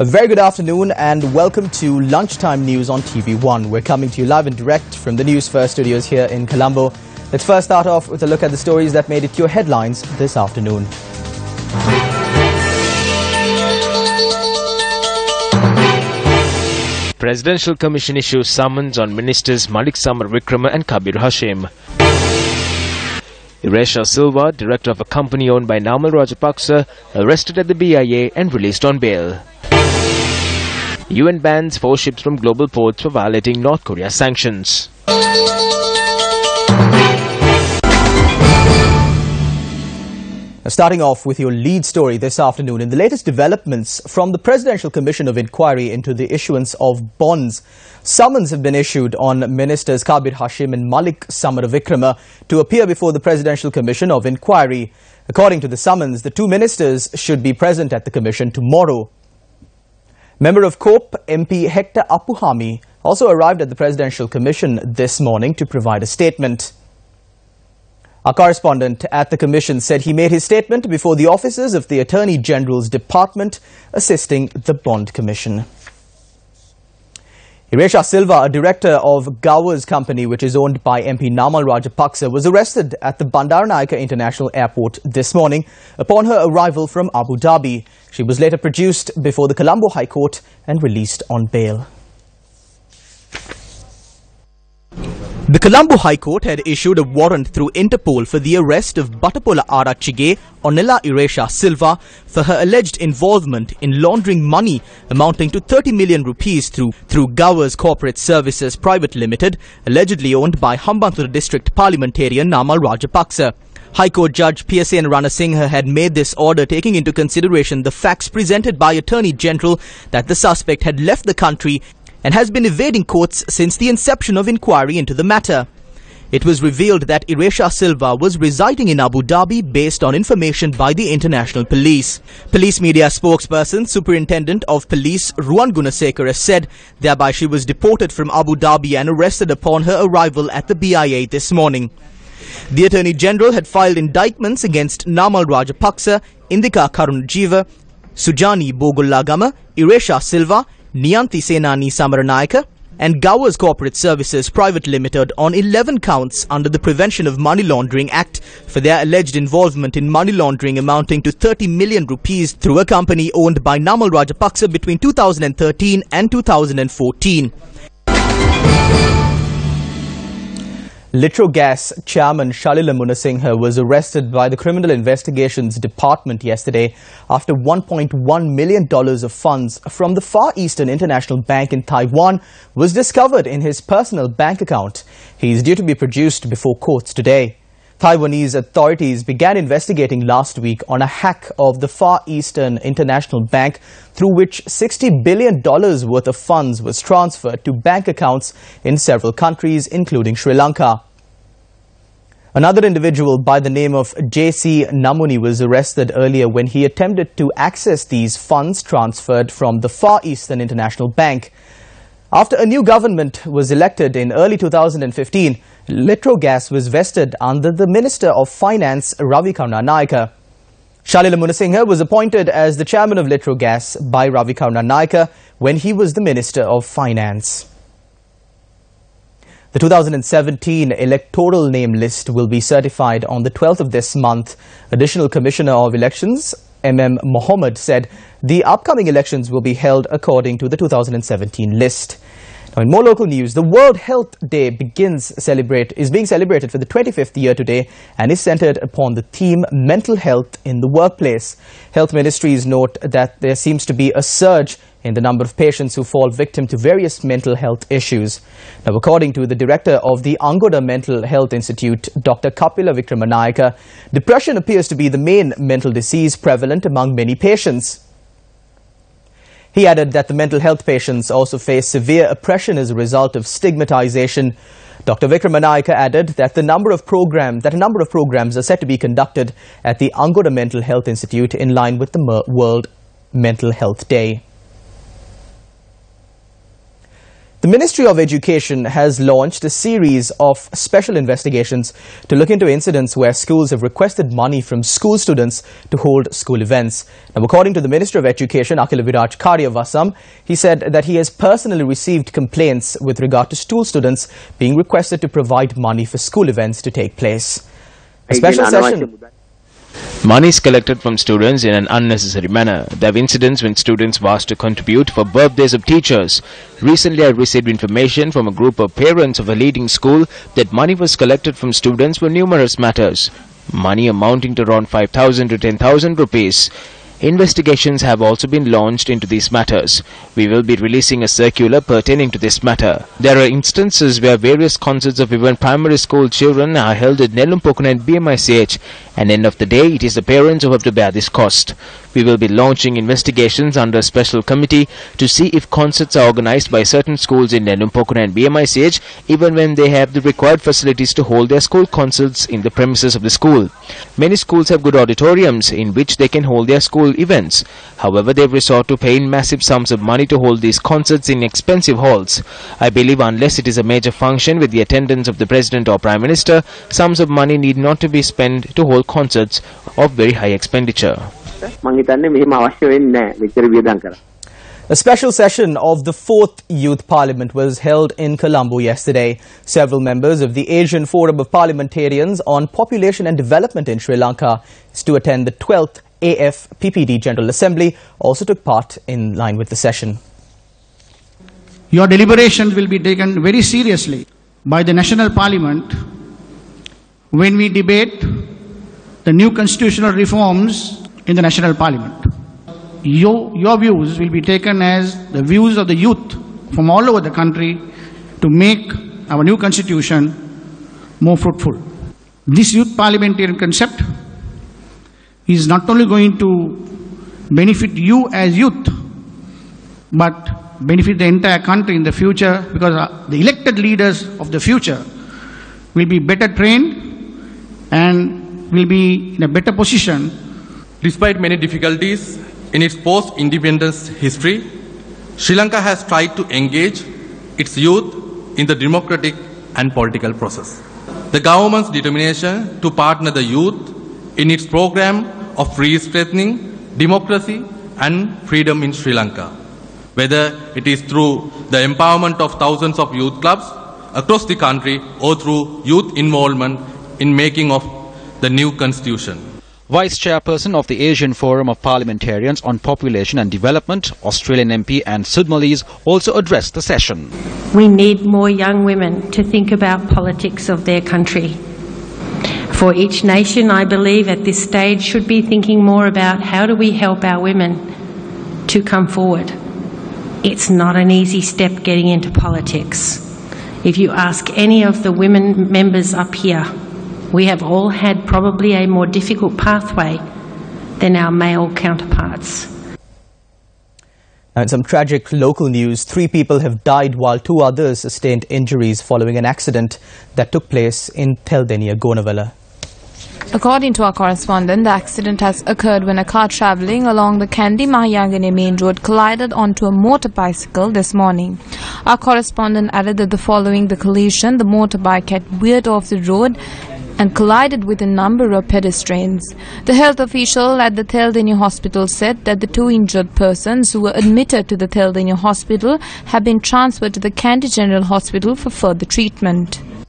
A very good afternoon and welcome to Lunchtime News on TV1. We're coming to you live and direct from the Newsfirst studios here in Colombo. Let's first start off with a look at the stories that made it to your headlines this afternoon. Presidential Commission issues summons on Ministers Malik Samar Wickrama and Kabir Hashim. Iresha Silva, director of a company owned by Namal Rajapaksa, arrested at the BIA and released on bail. UN bans 4 ships from global ports for violating North Korea's sanctions. Starting off with your lead story this afternoon, in the latest developments from the Presidential Commission of Inquiry into the issuance of bonds, summons have been issued on Ministers Kabir Hashim and Malik Samar Wickrama to appear before the Presidential Commission of Inquiry. According to the summons, the 2 ministers should be present at the commission tomorrow. Member of COPE MP Hector Apuhami also arrived at the Presidential Commission this morning to provide a statement. Our correspondent at the Commission said he made his statement before the officers of the Attorney General's Department assisting the Bond Commission. Iresha Silva, a director of Gower's company which is owned by MP Namal Rajapaksa, was arrested at the Bandaranaike International Airport this morning upon her arrival from Abu Dhabi. She was later produced before the Colombo High Court and released on bail. The Colombo High Court had issued a warrant through Interpol for the arrest of Batapola Ara Chige Onela Iresha Silva for her alleged involvement in laundering money amounting to 30 million rupees through Gower's Corporate Services Private Limited, allegedly owned by Hambantota District Parliamentarian Namal Rajapaksa. High Court Judge PSN Ranasinghe had made this order taking into consideration the facts presented by Attorney General that the suspect had left the country and has been evading courts since the inception of inquiry into the matter. It was revealed that Iresha Silva was residing in Abu Dhabi based on information by the International Police. Police media spokesperson, Superintendent of Police Ruan Gunasekara said thereby she was deported from Abu Dhabi and arrested upon her arrival at the BIA this morning. The Attorney General had filed indictments against Namal Rajapaksa, Indika Karunajiva, Sujani Bogullagama, Iresha Silva, Niyanti Senani Samaranayaka and Gower's Corporate Services Private Limited on 11 counts under the Prevention of Money Laundering Act for their alleged involvement in money laundering amounting to 30 million rupees through a company owned by Namal Rajapaksa between 2013 and 2014. Litrogas chairman Shalila Munasinghe was arrested by the Criminal Investigations Department yesterday after $1.1 million of funds from the Far Eastern International Bank in Taiwan was discovered in his personal bank account. He is due to be produced before courts today. Taiwanese authorities began investigating last week on a hack of the Far Eastern International Bank through which $60 billion worth of funds was transferred to bank accounts in several countries, including Sri Lanka. Another individual by the name of J.C. Namuni was arrested earlier when he attempted to access these funds transferred from the Far Eastern International Bank. After a new government was elected in early 2015, Litrogas was vested under the Minister of Finance Ravi Karunanayake. Shalila Munasinghe was appointed as the chairman of Litrogas by Ravi Karunanayake when he was the Minister of Finance. The 2017 electoral name list will be certified on the 12th of this month. Additional Commissioner of Elections M.M. Mohammed said the upcoming elections will be held according to the 2017 list. Now, in more local news, the World Health Day is being celebrated for the 25th year today and is centered upon the theme mental health in the workplace. Health ministries note that there seems to be a surge in the number of patients who fall victim to various mental health issues. Now, according to the director of the Angoda Mental Health Institute, Dr. Kapila Vikramanayaka, depression appears to be the main mental disease prevalent among many patients. He added that the mental health patients also face severe oppression as a result of stigmatization. Dr. Vikramanayaka added that a number of programs are set to be conducted at the Angoda Mental Health Institute in line with the World Mental Health Day. The Ministry of Education has launched a series of special investigations to look into incidents where schools have requested money from school students to hold school events. Now, according to the Minister of Education, Akhil Viraj Karyavasam, he said that he has personally received complaints with regard to school students being requested to provide money for school events to take place. A special session. Money is collected from students in an unnecessary manner. There are incidents when students were asked to contribute for birthdays of teachers. Recently, I received information from a group of parents of a leading school that money was collected from students for numerous matters. Money amounting to around 5,000 to 10,000 rupees. Investigations have also been launched into these matters. We will be releasing a circular pertaining to this matter. There are instances where various concerts of even primary school children are held at Nelumpokuna and BMICH, and end of the day, it is the parents who have to bear this cost. We will be launching investigations under a special committee to see if concerts are organized by certain schools in Nelumpokuna and BMICH, even when they have the required facilities to hold their school concerts in the premises of the school. Many schools have good auditoriums in which they can hold their school events. However, they resort to paying massive sums of money to hold these concerts in expensive halls. I believe unless it is a major function with the attendance of the President or Prime Minister, sums of money need not to be spent to hold concerts of very high expenditure. A special session of the 4th Youth Parliament was held in Colombo yesterday. Several members of the Asian Forum of Parliamentarians on Population and Development in Sri Lanka to attend the 12th AFPPD General Assembly also took part in line with the session. Your deliberations will be taken very seriously by the National Parliament when we debate the new constitutional reforms in the National Parliament. Your views will be taken as the views of the youth from all over the country to make our new constitution more fruitful. This youth parliamentarian concept is not only going to benefit you as youth, but benefit the entire country in the future, because the elected leaders of the future will be better trained and will be in a better position. Despite many difficulties in its post-independence history, Sri Lanka has tried to engage its youth in the democratic and political process. The government's determination to partner the youth in its program of re-strengthening democracy and freedom in Sri Lanka, whether it is through the empowerment of thousands of youth clubs across the country or through youth involvement in making of the new constitution. Vice Chairperson of the Asian Forum of Parliamentarians on Population and Development, Australian MP Anne Sudmalis, also addressed the session. We need more young women to think about politics of their country. For each nation, I believe at this stage should be thinking more about how do we help our women to come forward. It's not an easy step getting into politics. If you ask any of the women members up here, we have all had probably a more difficult pathway than our male counterparts. Now, in some tragic local news, 3 people have died while 2 others sustained injuries following an accident that took place in Teldenia, Gonavela. According to our correspondent, the accident has occurred when a car travelling along the Kandy Mahayagane main road collided onto a motorbicycle this morning. Our correspondent added that following the collision, the motorbike had veered off the road and collided with a number of pedestrians. The health official at the Teldenia hospital said that the 2 injured persons who were admitted to the Teldenia hospital have been transferred to the Kandy General Hospital for further treatment.